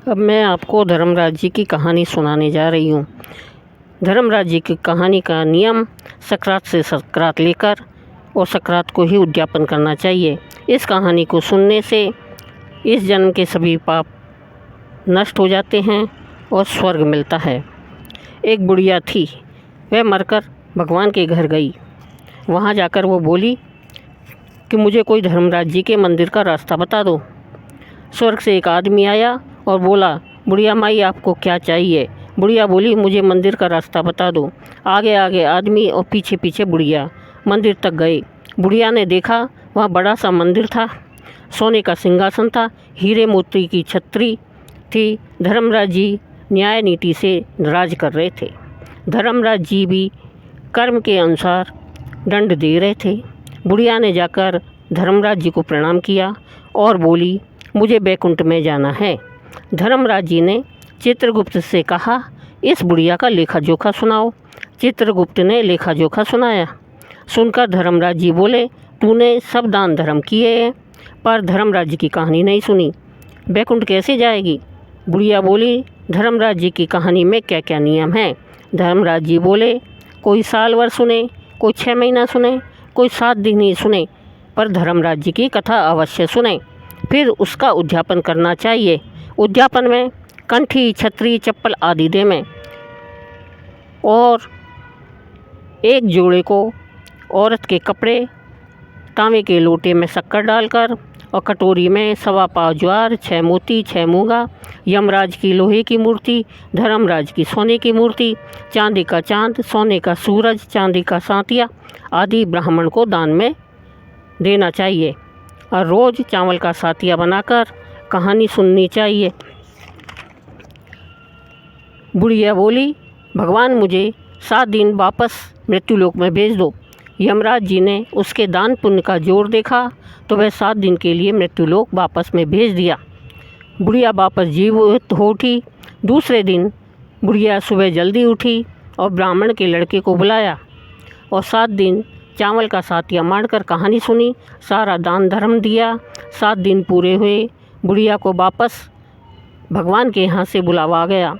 अब मैं आपको धर्मराज जी की कहानी सुनाने जा रही हूँ। धर्मराज जी की कहानी का नियम सक्रात से सक्रात लेकर और सक्रात को ही उद्यापन करना चाहिए। इस कहानी को सुनने से इस जन्म के सभी पाप नष्ट हो जाते हैं और स्वर्ग मिलता है। एक बुढ़िया थी, वह मरकर भगवान के घर गई। वहाँ जाकर वो बोली कि मुझे कोई धर्मराज जी के मंदिर का रास्ता बता दो। स्वर्ग से एक आदमी आया और बोला, बुढ़िया माई आपको क्या चाहिए? बुढ़िया बोली, मुझे मंदिर का रास्ता बता दो। आगे आगे आदमी और पीछे पीछे बुढ़िया मंदिर तक गए। बुढ़िया ने देखा वहाँ बड़ा सा मंदिर था, सोने का सिंहासन था, हीरे मोती की छतरी थी। धर्मराज जी न्याय नीति से राज कर रहे थे। धर्मराज जी भी कर्म के अनुसार दंड दे रहे थे। बुढ़िया ने जाकर धर्मराज जी को प्रणाम किया और बोली, मुझे बैकुंठ में जाना है। धर्मराज जी ने चित्रगुप्त से कहा, इस बुढ़िया का लेखा जोखा सुनाओ। चित्रगुप्त ने लेखा जोखा सुनाया। सुनकर धर्मराज जी बोले, तूने सब दान धर्म किए हैं पर धर्मराज जी की कहानी नहीं सुनी, बैकुंठ कैसे जाएगी? बुढ़िया बोली, धर्मराज जी की कहानी में क्या क्या नियम हैं? धर्मराज जी बोले, कोई साल भर सुने, कोई 6 महीना सुने, कोई 7 दिन ही सुने, पर धर्मराज जी की कथा अवश्य सुने, फिर उसका उद्यापन करना चाहिए। उद्यापन में कंठी, छतरी, चप्पल आदि दे में और एक जोड़े को औरत के कपड़े, तांबे के लोटे में शक्कर डालकर और कटोरी में 1.25 पाव ज्वार, 6 मोती, 6 मूंगा, यमराज की लोहे की मूर्ति, धर्मराज की सोने की मूर्ति, चांदी का चांद, सोने का सूरज, चांदी का सांतिया आदि ब्राह्मण को दान में देना चाहिए और रोज़ चावल का सातिया बनाकर कहानी सुननी चाहिए। बुढ़िया बोली, भगवान मुझे 7 दिन वापस मृत्युलोक में भेज दो। यमराज जी ने उसके दान पुण्य का जोर देखा तो वह 7 दिन के लिए मृत्युलोक वापस में भेज दिया। बुढ़िया वापस जीवित हो उठी। दूसरे दिन बुढ़िया सुबह जल्दी उठी और ब्राह्मण के लड़के को बुलाया और 7 दिन चावल का सातिया मारकर कहानी सुनी, सारा दान धर्म दिया। 7 दिन पूरे हुए, बुढ़िया को वापस भगवान के यहाँ से बुलावा आ गया।